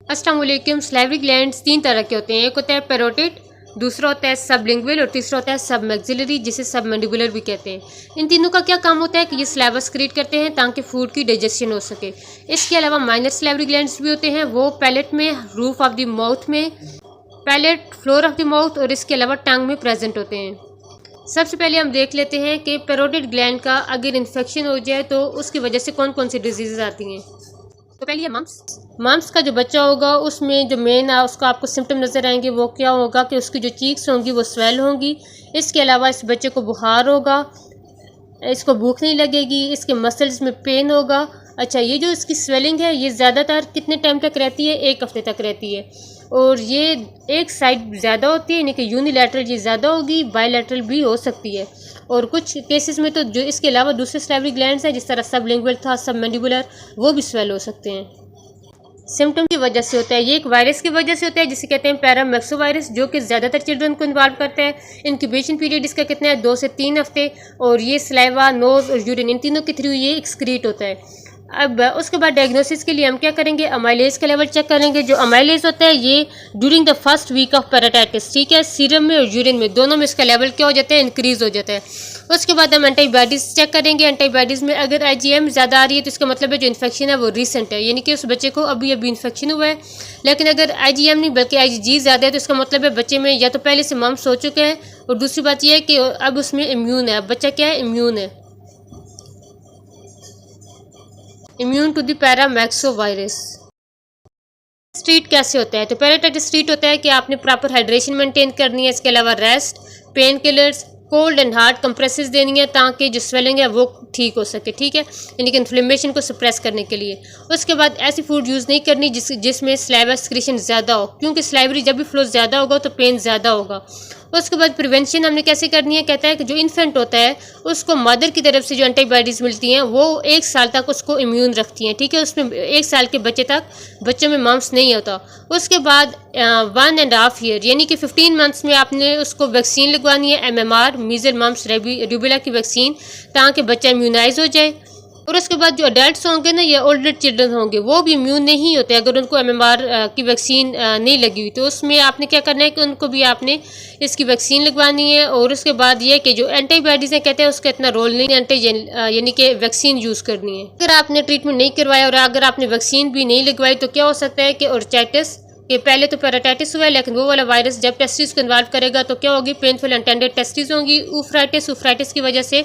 अस्सलाम वालेकुम। Salivary glands तीन तरह के होते हैं। एक होता है पैरोटिड, दूसरा होता है सबलिंगुअल और तीसरा होता है सब मैक्सिलरी, जिसे सब मैंडिबुलर भी कहते हैं। इन तीनों का क्या काम होता है कि ये सलाइवा सेक्रेट करते हैं ताकि फूड की डाइजेशन हो सके। इसके अलावा माइनर सलाइवरी ग्लैंड्स भी होते हैं, वो पैलेट में, रूफ ऑफ द माउथ में, palate, floor of the mouth और इसके अलावा टंग में प्रेजेंट होते हैं। सबसे पहले हम देख लेते हैं कि पैरोटिड ग्लैंड का अगर इन्फेक्शन हो जाए तो उसकी वजह से कौन कौन सी डिजीजेज आती हैं। तो पहले ये मम्स का जो बच्चा होगा उसमें जो मेन उसको आपको सिम्टम नज़र आएंगे वो क्या होगा कि उसकी जो चीक्स होंगी वो स्वेल होंगी। इसके अलावा इस बच्चे को बुखार होगा, इसको भूख नहीं लगेगी, इसके मसल्स में पेन होगा। अच्छा, ये जो इसकी स्वेलिंग है ये ज़्यादातर कितने टाइम तक रहती है? 1 हफ्ते तक रहती है। और ये एक साइड ज़्यादा होती है, यानी कि यूनिलैटरल ये ज़्यादा होगी, बायलैटरल भी हो सकती है। और कुछ केसेस में तो जो इसके अलावा दूसरे सलाइवरी ग्लैंड्स हैं, जिस तरह सबलिंगुअल था, सब मैंडिबुलर, वो भी स्वेल हो सकते हैं। सिम्टम की वजह से होता है, ये एक वायरस की वजह से होता है जिसे कहते हैं पैरामैक्सोवायरस, जो कि ज़्यादातर चिल्ड्रन को इन्वॉल्व करता है। इंक्यूबेशन पीरियड इसका कितना है? 2 से 3 हफ्ते। और ये सलाइवा, नोज और यूरिन, इन तीनों के थ्रू ये एक्सक्रीट होता है। अब उसके बाद डायग्नोसिस के लिए हम क्या करेंगे? अमाइलेज का लेवल चेक करेंगे। जो अमाइलेज होता है ये during the first week of parotitis, ठीक है, सीरम में और यूरिन में दोनों में इसका लेवल क्या हो जाता है? इंक्रीज हो जाता है। उसके बाद हम एंटीबॉडीज़ चेक करेंगे। एंटीबॉडीज़ में अगर IgM ज़्यादा आ रही है तो इसका मतलब है जो इन्फेक्शन है वो रिसेंट है, यानी कि उस बच्चे को अभी अभी इन्फेक्शन हुआ है। लेकिन अगर IgM नहीं बल्कि IgG ज़्यादा है तो इसका मतलब है बच्चे में या तो पहले से मम्स हो चुके हैं, और दूसरी बात यह है कि अब उसमें इम्यून है। अब बच्चा क्या है? इम्यून है, इम्यून टू द पैरामैक्सोवायरस। स्ट्रीट कैसे होता है? तो पैराटाइटिस स्ट्रीट होता है कि आपने प्रॉपर हाइड्रेशन मेंटेन करनी है। इसके अलावा rest, pain killers, cold and hard compresses देनी है ताकि जो स्वेलिंग है वो ठीक हो सके, ठीक है, यानी कि इन्फ्लेमेशन को सप्रेस करने के लिए। उसके बाद ऐसी फूड यूज़ नहीं करनी जिसमें सलाइवा सेक्रेशन ज़्यादा हो, क्योंकि सलाइवरी जब भी फ्लो ज़्यादा होगा तो पेन ज़्यादा होगा। उसके बाद प्रिवेंशन हमने कैसे करनी है? कहता है कि जो इन्फेंट होता है उसको मदर की तरफ से जो एंटीबॉडीज़ मिलती हैं वो 1 साल तक उसको इम्यून रखती हैं, ठीक है। उसमें 1 साल के बच्चों में मम्स नहीं होता। उसके बाद 1.5 ईयर यानी कि 15 मंथ्स में आपने उसको वैक्सीन लगवानी है, MMR, मीजल, मम्स, रूबेला की वैक्सीन, ताकि बच्चा इम्यूनाइज हो जाए। और उसके बाद जो अडल्ट होंगे ना या ओल्डर चिल्ड्रन होंगे वो भी इम्यून नहीं होते अगर उनको MMR की वैक्सीन नहीं लगी हुई, तो उसमें आपने क्या करना है कि उनको भी आपने इसकी वैक्सीन लगवानी है। और उसके बाद ये कि जो एंटीबॉडीज़ हैं कहते हैं उसका इतना रोल नहीं, एंटीजन यानी कि वैक्सीन यूज़ करनी है। अगर आपने ट्रीटमेंट नहीं करवाया और अगर आपने वैक्सीन भी नहीं लगवाई तो क्या हो सकता है कि ओर्चाइटिस, कि पहले तो पैराटाइटिस हुआ है लेकिन वो वाला वायरस जब टेस्टिस को इन्वॉल्व करेगा तो क्या होगी? पेनफुल अनटेंडेड टेस्टिस होंगी। ऊफ्राइटिस की वजह से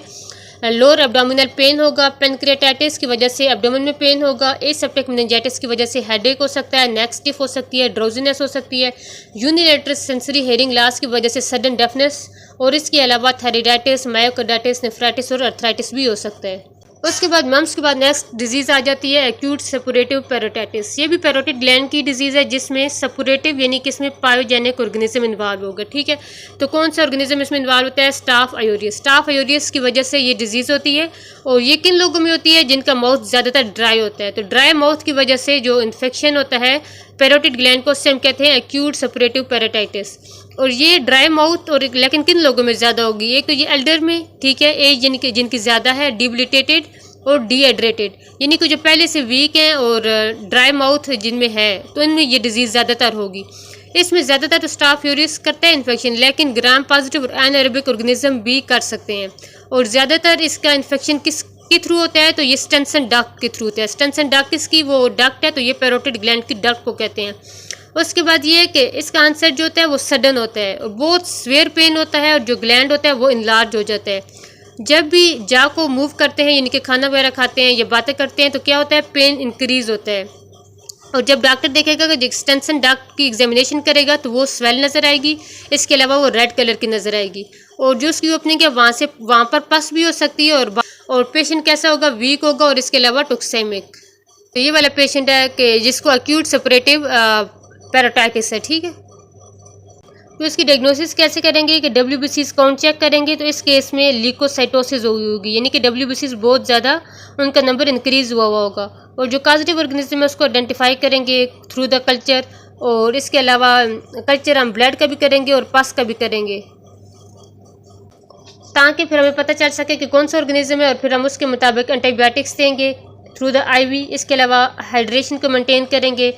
लोअर एब्डोमिनल पेन होगा। पेनक्रियाटाइटिस की वजह से एब्डोमेन में पेन होगा। एसेप्टिक मेनिंजाइटिस की वजह से हेडेक हो सकता है, नेक स्टिफ हो सकती है, ड्रोजीनेस हो सकती है। यूनिलेटरल सेंसरी हेयरिंग लॉस की वजह से सडन डेफनेस, और इसके अलावा थायराइडाइटिस, मायोकार्डाइटिस, नेफ्राइटिस और अर्थराइटिस भी हो सकता है। उसके बाद मम्स के बाद नेक्स्ट डिजीज़ आ जाती है एक्यूट सपोरेटिव पैरोटाइटिस। ये भी पैरोटिड ग्लैंड की डिजीज़ है जिसमें सपोरेटिव यानी कि इसमें पायोजेनिक ऑर्गेनिज्म इन्वॉल्व होगा, ठीक है। तो कौन सा ऑर्गेनिज्म इसमें इन्वॉल्व होता है? स्टाफ आयोरियस। स्टाफ आयोरियस की वजह से ये डिजीज़ होती है, और ये किन लोगों में होती है? जिनका माउथ ज़्यादातर ड्राई होता है। तो ड्राई माउथ की वजह से जो इन्फेक्शन होता है पैरोटिड ग्लैंड को, उससे हम कहते हैं एक्यूट सपोरेटिव पैरोटाइटिस। और ये ड्राई माउथ और लेकिन किन लोगों में ज़्यादा होगी? एक तो ये एल्डर में, ठीक है, एज यानी कि जिनकी ज़्यादा है, डिबिलिटेटेड और डिहाइड्रेटेड, यानी कि जो पहले से वीक हैं और ड्राई माउथ जिनमें है, तो इनमें ये डिजीज़ ज़्यादातर होगी। इसमें ज़्यादातर तो स्टाफ यूरिस करता है इन्फेक्शन, लेकिन ग्राम पॉजिटिव और एनारोबिक ऑर्गेनिज्म भी कर सकते हैं। और ज़्यादातर इसका इन्फेक्शन के थ्रू होता है? तो ये स्टेंसन डक्ट के थ्रू होता है। स्टेंसन डक्ट किसकी? वो डक्ट है, तो ये पैरोटिड ग्लैंड की डक्ट को कहते हैं। उसके बाद ये है कि इसका आंसर जो होता है वो सडन होता है और बहुत स्वेयर पेन होता है, और जो ग्लैंड होता है वो इनलार्ज हो जाता है। जब भी जा को मूव करते हैं यानी कि खाना वगैरह खाते हैं या बातें करते हैं तो क्या होता है? पेन इंक्रीज होता है। और जब डॉक्टर देखेगा कि एक्सटेंशन डक्ट की एग्जामिनेशन करेगा तो वो स्वेल नज़र आएगी, इसके अलावा वो रेड कलर की नज़र आएगी। और जो उसकी ओपनिंग है वहाँ पर पस भी हो सकती है, और पेशेंट कैसा होगा? वीक होगा, और इसके अलावा टॉक्सेमिक। तो ये वाला पेशेंट है कि जिसको एक्यूट सपोरेटिव पैराटाइटिस है, ठीक है। तो इसकी डायग्नोसिस कैसे करेंगे कि WBCs काउंट चेक करेंगे। तो इस केस में ल्यूकोसाइटोसिस होगी, यानी कि WBCs बहुत ज़्यादा उनका नंबर इंक्रीज हुआ होगा। और जो पॉजिटिव ऑर्गेनिज्म है उसको आइडेंटिफाई करेंगे थ्रू द कल्चर, और इसके अलावा कल्चर हम ब्लड का भी करेंगे और पस का भी करेंगे, ताकि फिर हमें पता चल सके कि कौन सा ऑर्गेनिज्म है, और फिर हम उसके मुताबिक एंटीबायोटिक्स देंगे थ्रू द IV। इसके अलावा हाइड्रेशन को मेंटेन करेंगे,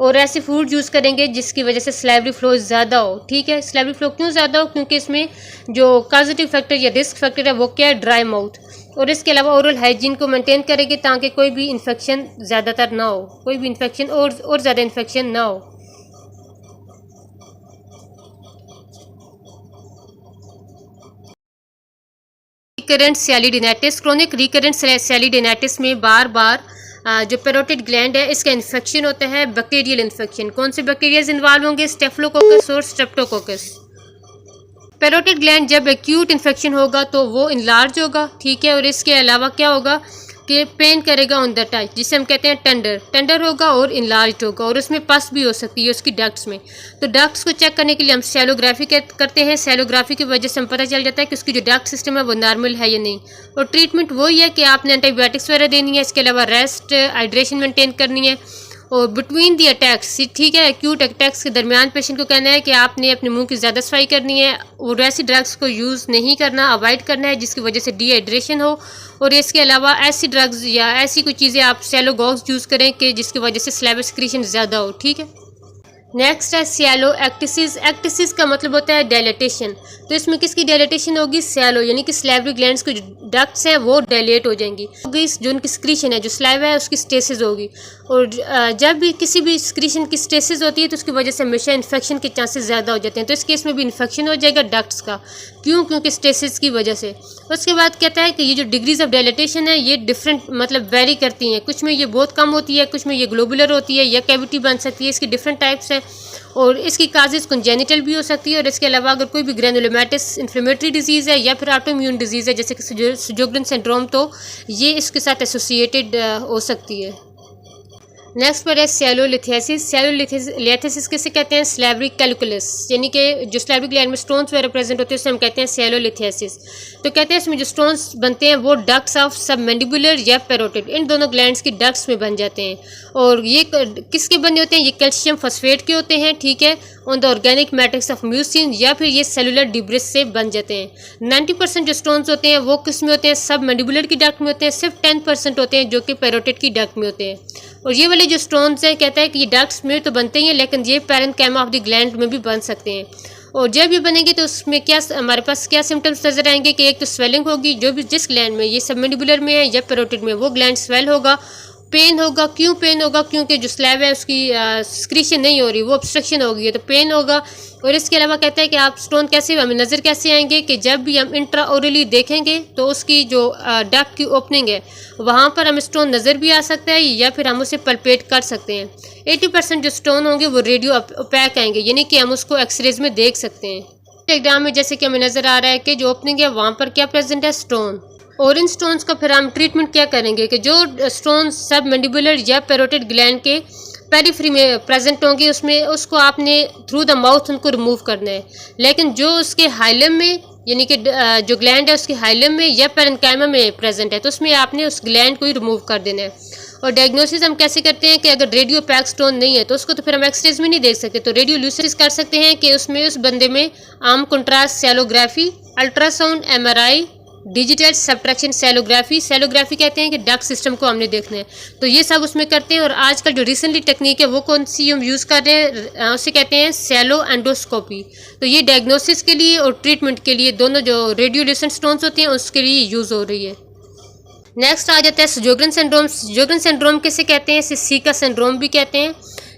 और ऐसे फूड यूज़ करेंगे जिसकी वजह से सलाइवरी फ्लो ज़्यादा हो, ठीक है। सलाइवरी फ्लो क्यों ज़्यादा हो? क्योंकि इसमें जो कॉजेटिव फैक्टर या रिस्क फैक्टर है वो क्या है? Dry mouth. और इसके अलावा ओरल हाइजीन को मेंटेन करेंगे ताकि कोई भी इन्फेक्शन ज़्यादातर ना हो, कोई भी इन्फेक्शन और ज़्यादा इन्फेक्शन ना हो। रिकरेंट सेलिडिनाइटिस, क्रोनिक रिकरेंट सेलिडिनाइटिस में बार बार जो पेरोटिड ग्लैंड है इसका इन्फेक्शन होता है, बैक्टीरियल इन्फेक्शन। कौन से बैक्टीरियाज इन्वॉल्व होंगे? स्टेफिलोकोकस और स्ट्रेप्टोकोकस। पेरोटिड ग्लैंड जब एक्यूट इन्फेक्शन होगा तो वो इनलार्ज होगा, ठीक है। और इसके अलावा क्या होगा कि पेन करेगा ऑन द टच, जिसे हम कहते हैं टेंडर होगा और इनलार्ज होगा, और उसमें पस भी हो सकती है उसकी डक्ट्स में। तो डक्ट्स को चेक करने के लिए हम सेलोग्राफी करते हैं। सेलोग्राफी की वजह से हम पता चल जाता है कि उसकी जो डक्ट सिस्टम है वो नॉर्मल है या नहीं। और ट्रीटमेंट वही है कि आपने एंटीबायोटिक्स वगैरह देनी है, इसके अलावा रेस्ट, हाइड्रेशन मेंटेन करनी है। और बिटवीन दी अटैक्स, ठीक है, एक्यूट अटैक्स के दरमियान पेशेंट को कहना है कि आपने अपने मुंह की ज़्यादा सफाई करनी है और ऐसी ड्रग्स को यूज़ नहीं करना, अवॉइड करना है जिसकी वजह से डिहाइड्रेशन हो। और इसके अलावा ऐसी ड्रग्स या ऐसी कोई चीज़ें आप सेलोगॉग्स यूज़ करें कि जिसकी वजह से स्लाइवा सिक्रीशन ज़्यादा हो, ठीक है। नेक्स्ट है सैलो एक्टिसिस। एक्टिसिस का मतलब होता है डायलेटेशन। तो इसमें किसकी डायलेटेशन होगी? सैलो, यानी कि स्लाइवरी ग्लैंड्स की डक्ट्स हैं वो डायलेट हो जाएंगी। जो उनकी सिक्रीशन है, जो स्लाइवा है उसकी स्टेसिस होगी। और जब भी किसी भी सिक्रीशन की स्टेसिस होती है तो उसकी वजह से हमेशा इन्फेक्शन के चांसेस ज़्यादा हो जाते हैं। तो इस केस में भी इन्फेक्शन हो जाएगा डक्ट्स का। क्यों? क्योंकि स्टेसिस की वजह से। उसके बाद कहता है कि ये जो डिग्रीज ऑफ डायलेटेशन है ये डिफरेंट मतलब वेरी करती हैं। कुछ में ये बहुत कम होती है, कुछ में ये ग्लोबुलर होती है या कैविटी बन सकती है। इसकी डिफरेंट टाइप्स हैं और इसकी काजेज कंजेनिटल भी हो सकती है। और इसके अलावा अगर कोई भी ग्रैनुलोमैटिस इन्फ्लेमेटरी डिजीज़ है या फिर ऑटोइम्यून डिजीज़ है जैसे कि सुजोग्रन सिंड्रोम, तो ये इसके साथ एसोसिएटेड हो सकती है। नेक्स्ट पर है सेलोलिथेसिस। सेलोलिथेसिस किसे कहते हैं? स्लाइवरी कैलकुलस, यानी कि जो स्लाइवरी ग्लैंड में स्टोन्स वगैरह प्रेजेंट होते हैं उसे हम कहते हैं सेलोलिथेसिस। तो कहते हैं इसमें जो स्टोन्स बनते हैं वो डक्ट्स ऑफ सबमैंडिबुलर या पेरोटिड, इन दोनों ग्लैंड्स की डक्ट्स में बन जाते हैं। और ये किसके बने होते हैं? ये कैल्शियम फॉस्फेट के होते हैं, ठीक है, on the organic matrix of mucin, या फिर ये सेलुलर डिब्रिस से बन जाते हैं। 90% जो स्टोन्स होते हैं वो किस में होते हैं? सब मैंडिबुलर की डक्ट में होते हैं। सिर्फ 10% होते हैं जो कि पेरोटिड की डक्ट में होते हैं। और ये वाले जो स्टोन्स हैं कहता है कि ये डक्ट्स में तो बनते ही हैं लेकिन ये पैरेन्काइमा ऑफ द ग्लैंड में भी बन सकते हैं। और जब ये बनेंगे तो उसमें क्या हमारे पास क्या सिम्टम्स नजर आएंगे कि एक तो स्वेलिंग होगी, जो भी जिस ग्लैंड में ये सबमैंडिबुलर में है या पेरोटिड में वो ग्लैंड स्वेल होगा। पेन होगा। क्यों पेन होगा? क्योंकि जो स्लैब है उसकी सिक्रीशन नहीं हो रही, वो ऑब्स्ट्रक्शन हो गई है, तो पेन होगा। और इसके अलावा कहता है कि आप स्टोन कैसे हमें नज़र कैसे आएंगे कि जब भी हम इंट्रा ओरली देखेंगे तो उसकी जो डक्ट की ओपनिंग है वहाँ पर हमें स्टोन नज़र भी आ सकता है या फिर हम उसे पल्पेट कर सकते हैं। 80% जो स्टोन होंगे वो रेडियो ओपैक आएंगे, यानी कि हम उसको एक्सरेज में देख सकते हैं। डायग्राम में जैसे कि हमें नज़र आ रहा है कि जो ओपनिंग है वहाँ पर क्या प्रेजेंट है? स्टोन। और इन स्टोन्स का फिर हम ट्रीटमेंट क्या करेंगे कि जो स्टोन सब मैंडिबुलर या पेरोटिड ग्लैंड के पेरिफ्री में प्रेजेंट होंगे उसमें उसको आपने थ्रू द माउथ उनको रिमूव करना है। लेकिन जो उसके हाइलम में यानी कि जो ग्लैंड है उसके हाइलम में या पैरेन्काइमा में प्रेजेंट है तो उसमें आपने उस ग्लैंड को ही रिमूव कर देना है। और डायग्नोसिस हम कैसे करते हैं कि अगर रेडियो पैक स्टोन नहीं है तो उसको तो फिर हम एक्सरेज में नहीं देख सकते, तो रेडियो ल्यूसिस कर सकते हैं कि उसमें उस बंदे में arm contrast sialography, ultrasound, MRI, digital subtraction sialography. Sialography कहते हैं कि डक्ट सिस्टम को हमने देखना है, तो ये सब उसमें करते हैं। और आजकल जो रिसेंटली टेक्निक है वो कौन सी हम यूज़ कर रहे हैं, उसे कहते हैं सेलो एंडोस्कोपी। तो ये डायग्नोसिस के लिए और ट्रीटमेंट के लिए दोनों जो रेडियोल्यूसेंट स्टोन्स होते हैं उसके लिए यूज़ हो रही है। नेक्स्ट आ जाता है सुजोग्रन सिंड्रोम। सुजोग्रन सिंड्रोम किसे कहते हैं? इसे सीका सिंड्रोम भी कहते हैं।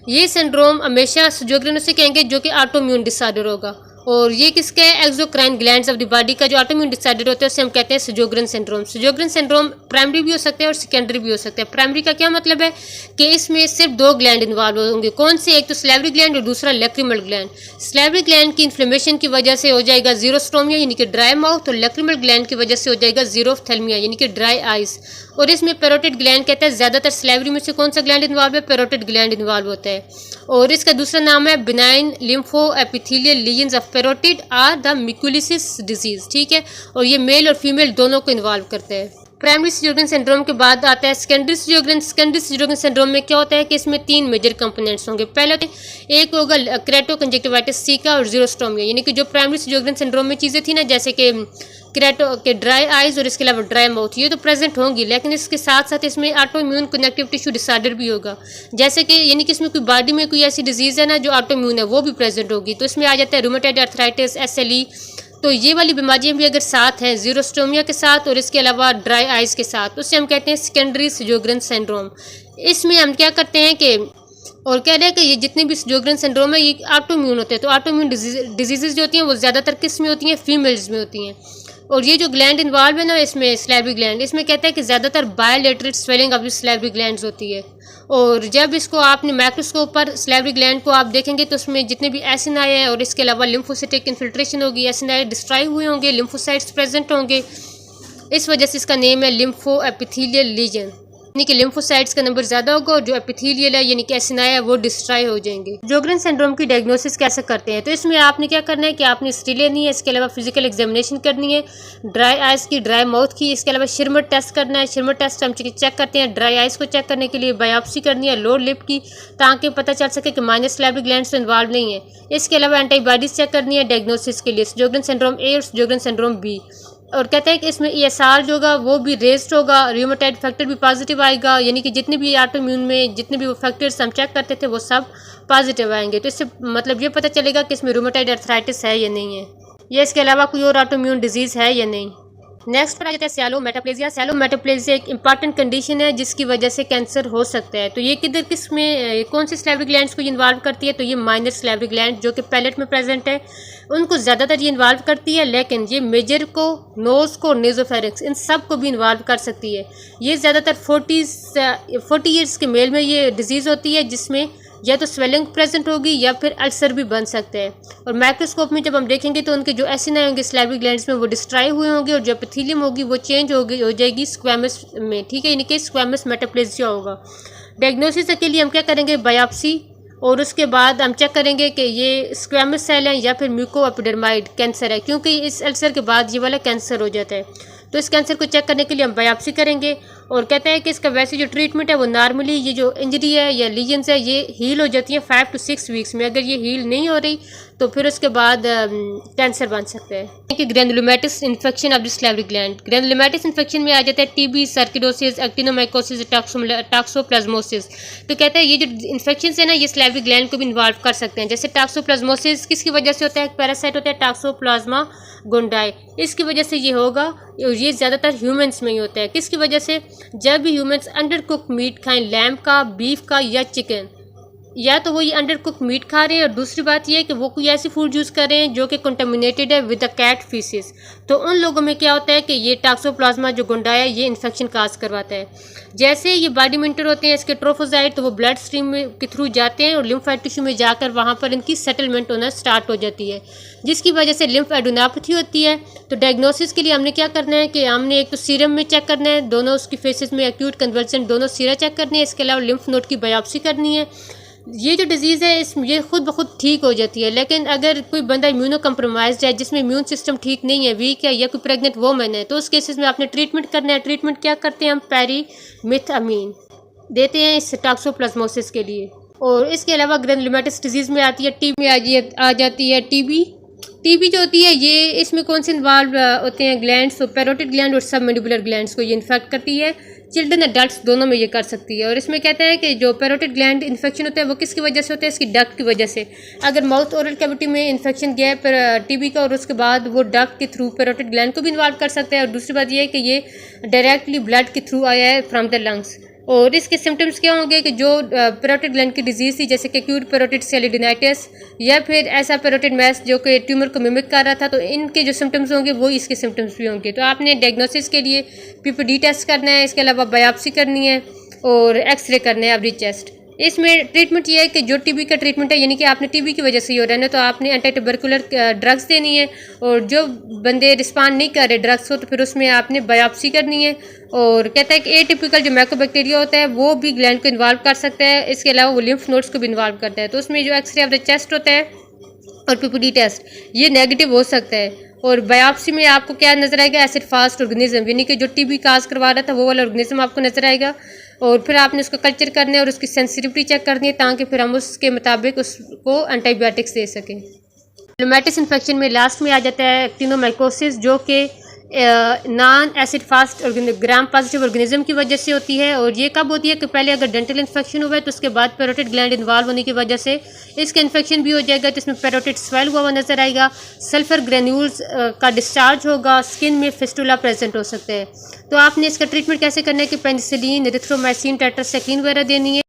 ये सिंड्रोम हमेशा सुजोग्रन उसे कहेंगे जो कि ऑटोइम्यून डिसऑर्डर होगा। और ये किसका है? Exocrine glands of the body का जो ऑटोइम्यून डिसऑर्डर होता है उसे हम कहते हैं सुजोग्रन सिंड्रोम। सुजोग्रन सिंड्रोम प्राइमरी भी हो सकता है और सेकेंडरी भी हो सकता है। प्राइमरी का क्या मतलब है कि इसमें सिर्फ दो ग्लैंड इन्वॉल्व होंगे। कौन से? एक तो स्लैवरी ग्लैंड और दूसरा लैक्रिमल ग्लैंड। स्लैवरी ग्लैंड की इन्फ्लेमेशन की वजह से हो जाएगा जीरोस्टोमिया यानी कि ड्राई माउथ, और लैक्रिमल ग्लैंड की वजह से हो जाएगा जीरोफ्थेल्मिया यानी कि ड्राई आइज। और इसमें पेरोटिड ग्लैंड कहता है ज़्यादातर स्लैवरी में से कौन सा ग्लैंड इन्वॉल्व है? पेरोटिड ग्लैंड इन्वॉल्व होता है। और इसका दूसरा नाम है benign lympho epithelial lesions of parotid or the Mikulicz disease. ठीक है, और ये मेल और फीमेल दोनों को इन्वॉल्व करते हैं। प्राइमरी सीजोगन सिंड्रोम के बाद आता है सेकेंडरी सीजोगन। सेकेंडरी सीजोगन सिंड्रोम में क्या होता है कि इसमें 3 मेजर कंपोनेंट्स होंगे। पहले एक होगा क्रेटोकंजक्टिवाइटिस सीका और जीरोस्टोमिया, यानी कि जो प्राइमरी सीजोगन सिंड्रोम में चीज़ें थी ना, जैसे कि क्रेटो के ड्राई आइज और इसके अलावा ड्राई माउथ, ये तो प्रेजेंट होंगी, लेकिन इसके साथ साथ इसमें auto immune connective tissue disorder भी होगा, जैसे कि यानी कि इसमें कोई बॉडी में कोई ऐसी डिजीज़ है ना जो ऑटो इम्यून है, वो भी प्रेजेंट होगी। तो इसमें आ जाता है रूमेटॉइड आर्थराइटिस, SLE। तो ये वाली बीमारियां भी अगर साथ हैं जीरोस्टोमिया के साथ और इसके अलावा ड्राई आइज के साथ, तो उससे हम कहते हैं सेकेंडरी सीजोगन सिंड्रोम। इसमें हम क्या करते हैं कि और कह रहे हैं कि ये जितने भी सीजोगन सिंड्रोम है ये ऑटो इम्यून होते हैं। तो ऑटो इम्यून डिजीजेज जो होती हैं वो ज़्यादातर किस में होती हैं? फीमेल्स में होती हैं। और ये जो ग्लैंड इन्वॉल्व है ना इसमें सैलिवरी ग्लैंड, इसमें कहते हैं कि ज़्यादातर bilateral swelling of salivary glands होती है। और जब इसको आपने माइक्रोस्कोप पर सैलिवरी ग्लैंड को आप देखेंगे तो उसमें जितने भी एसिनाई है और इसके अलावा लिम्फोसाइटिक इन्फिल्ट्रेशन होगी, एसिनाई डिस्ट्रॉय हुए होंगे, लिम्फोसाइट्स प्रेजेंट होंगे, इस वजह से इसका नेम है लिम्फो एपिथेलियल लीजन, यानी कि लिम्फोसाइट्स का नंबर ज़्यादा होगा और जो एपिथेलियल है यानी कि एसिनाई है वो डिस्ट्रॉय हो जाएंगे। जोगरेन सिंड्रोम की डायग्नोसिस कैसे करते हैं? तो इसमें आपने क्या करना है कि आपने हिस्ट्री लेनी है, इसके अलावा फिजिकल एग्जामिनेशन करनी है, ड्राई आइज़ की, ड्राई माउथ की, इसके अलावा शिरमर टेस्ट करना है। शिरमर टेस्ट हम चेक करते हैं ड्राई आइज़ को चेक करने के लिए, बायोप्सी करनी है लोअर लिप की ताकि पता चल सके कि माइनर सैलिवरी ग्लैंड्स तो इन्वॉल्व नहीं है। इसके अलावा एंटीबॉडीज चेक करनी है डायग्नोसिस के लिए, जोगरेन सिंड्रोम ए और जोगरेन सिंड्रोम बी। और कहते हैं कि इसमें ESR जो होगा वो भी रेस्ड होगा, र्यूमेटाइड फैक्टर भी पॉजिटिव आएगा, यानी कि जितने भी ऑटो इम्यून में जितने भी वो फैक्टर्स हम चेक करते थे वो सब पॉजिटिव आएंगे। तो इससे मतलब ये पता चलेगा कि इसमें र्यूमेटाइड आर्थराइटिस है या नहीं है, या इसके अलावा कोई और ऑटो इम्यून डिजीज़ है या नहीं। नेक्स्ट पर आ जाता है सैलोमेटाप्लेजिया। सैलोमेटाप्लेजिया एक इंपॉर्टेंट कंडीशन है जिसकी वजह से कैंसर हो सकता है। तो ये किस में कौन सी सैलिवरी ग्लैंड्स को इन्वॉल्व करती है? तो ये माइनर सैलिवरी ग्लैंड जो कि पैलेट में प्रेजेंट है उनको ज़्यादातर ये इन्वॉल्व करती है, लेकिन ये मेजर को, नोज़ को, नेजोफेरिक्स इन सब को भी इन्वॉल्व कर सकती है। ये ज़्यादातर 40 ईयर्स के मेल में ये डिजीज़ होती है जिसमें या तो स्वेलिंग प्रेजेंट होगी या फिर अल्सर भी बन सकते हैं। और माइक्रोस्कोप में जब हम देखेंगे तो उनके जो एसिनाई होंगे सैलिवरी ग्लैंड्स में वो डिस्ट्रॉय हुए होंगे और जो एपिथेलियम होगी वो चेंज हो जाएगी स्क्वैमस में, ठीक है, यानी कि स्क्वैमस मेटाप्लेजिया होगा। डायग्नोसिस के लिए हम क्या करेंगे? बायोप्सी, और उसके बाद हम चेक करेंगे कि ये स्क्वैमस सेल है या फिर म्यूको एपिडर्माइड कैंसर है, क्योंकि इस अल्सर के बाद ये वाला कैंसर हो जाता है। तो इस कैंसर को चेक करने के लिए हम बायोप्सी करेंगे और कहते हैं कि इसका वैसे जो ट्रीटमेंट है वो नॉर्मली ये जो इंजरी है या लीजन्स है ये हील हो जाती है 5 to 6 वीक्स में। अगर ये हील नहीं हो रही तो फिर उसके बाद कैंसर बन सकता है। कि granulomatous infection of the salivary gland, granulomatous infection में आ जाता है TB, सर्किडोसिस, एक्टिनोमाइकोसिस, टॉक्सोप्लाज्मोसिस। तो कहते हैं ये जो इन्फेक्शन है ना ये सैलिवरी ग्लैंड को भी इन्वॉल्व कर सकते हैं। जैसे टॉक्सोप्लाज्मोसिस किसकी वजह से होता है? पैरासाइट होता है टॉक्सोप्लाज्मा गोंडाई, इसकी वजह से ये होगा। और ये ज़्यादातर ह्यूमंस में ही होता है। किसकी वजह से? जब भी ह्यूमंस अंडर कुक मीट खाएं, लैम्ब का, बीफ का या चिकन, या तो वो ये अंडर कुक मीट खा रहे हैं और दूसरी बात ये है कि वो कोई ऐसी फूड यूज़ कर रहे हैं जो कि कंटामिनेटेड है विद द कैट फीसिस। तो उन लोगों में क्या होता है कि ये टॉक्सोप्लाज्मा जो गोंडाई है ये इन्फेक्शन काज करवाता है। जैसे ये बॉडी में इंटर होते हैं इसके ट्रोफोजाइट, तो वो ब्लड स्ट्रीम के थ्रू जाते हैं और लिम्फाइड टिश्यू में जाकर वहाँ पर इनकी सेटलमेंट होना स्टार्ट हो जाती है, जिसकी वजह से लिम्फ एडोनापैथी होती है। तो डायग्नोसिस के लिए हमने क्या करना है कि हमने एक तो सीरम में चेक करना है, दोनों उसकी फेसेस में एक्यूट कन्वर्जन दोनों सीरा चेक करनी है, इसके अलावा लिम्फ नोड की बायोप्सी करनी है। ये जो डिज़ीज़ है इसमें ये खुद ब खुद ठीक हो जाती है, लेकिन अगर कोई बंदा इम्यूनो कम्प्रोमाइज्ड है जिसमें इम्यून सिस्टम ठीक नहीं है, वीक है, या कोई प्रेग्नेंट वोमन है, तो उस केसेस में आपने ट्रीटमेंट करना है। ट्रीटमेंट क्या करते हैं? हम पेरीमिथामीन देते हैं इस टॉक्सोप्लाज्मोसिस के लिए। और इसके अलावा ग्रैनुलोमैटिस डिजीज़ में आती है टीबी आ जाती है टीबी जो होती है ये इसमें कौन से इन्वॉल्व होते हैं? ग्लैंड्स, तो पैरोटिड ग्लैंड और सबमेंडिबुलर ग्लैंड्स को ये इन्फेक्ट करती है। चिल्ड्रन एडल्ट्स दोनों में ये कर सकती है। और इसमें कहते हैं कि जो पैरोटिड ग्लैंड इन्फेक्शन होता है वो किसकी वजह से होता है? इसकी डक्ट की वजह से। अगर माउथ ओरल कैविटी में इन्फेक्शन गया है टीबी का और उसके बाद वो डक्ट के थ्रू पैरोटिड ग्लैंड को भी इन्वॉल्व कर सकता है। और दूसरी बात ये है कि ये डायरेक्टली ब्लड के थ्रू आया है फ्रॉम द लंग्स। और इसके सिम्टम्स क्या होंगे कि जो पैरोटिड ग्लैंड की डिजीज़ थी जैसे कि एक्यूट पैरोटिड सेलिडिनाइटिस या फिर ऐसा पैरोटिड मैस जो कि ट्यूमर को मिमिक कर रहा था, तो इनके जो सिम्टम्स होंगे वो इसके सिम्टम्स भी होंगे। तो आपने डायग्नोसिस के लिए PPD टेस्ट करना है, इसके अलावा बायोप्सी करनी है और एक्सरे करने हैं एवरी चेस्ट। इसमें ट्रीटमेंट ये है कि जो टीबी का ट्रीटमेंट है यानी कि आपने टीबी की वजह से ही हो रहा है ना, तो आपने एंटी ट्यूबरकुलर ड्रग्स देनी है। और जो बंदे रिस्पॉन्ड नहीं कर रहे ड्रग्स को तो फिर उसमें आपने बायोप्सी करनी है। और कहता है कि एटिपिकल जो माइकोबैक्टीरिया होता है वो भी ग्लैंड को इन्वॉल्व कर सकता है, इसके अलावा वो लिम्फ नोड्स को भी इन्वॉल्व करता है। तो उसमें जो एक्सरे ऑफ द चेस्ट होता है और PPD टेस्ट ये नेगेटिव हो सकता है। और बायोप्सी में आपको क्या नजर आएगा, एसिड फास्ट ऑर्गेनिज्म, यानी कि जो टीबी काज करवा रहा था वो वाला ऑर्गेनिज्म आपको नजर आएगा। और फिर आपने उसको कल्चर करना है और उसकी सेंसिटिविटी चेक करनी है ताकि फिर हम उसके मुताबिक उसको एंटीबायोटिक्स दे सकें। ल्यूमेटिस इन्फेक्शन में लास्ट में आ जाता है एक्टिनोमाइकोसिस, जो कि non acid fast gram positive organism की वजह से होती है। और ये कब होती है कि पहले अगर डेंटल इन्फेक्शन हुआ है तो उसके बाद पैरोटिड ग्लैंड इन्वॉल्व होने की वजह से इसका इन्फेक्शन भी हो जाएगा, तो इसमें पैरोटिड स्वेल हुआ नजर आएगा, सल्फर ग्रेन्यूल्स का डिस्चार्ज होगा, स्किन में फिस्टुला प्रेजेंट हो सकता है। तो आपने इसका ट्रीटमेंट कैसे करना है कि पेनिसिलिन, एरिथ्रोमाइसिन, टेट्रासाइक्लिन वगैरह देनी है।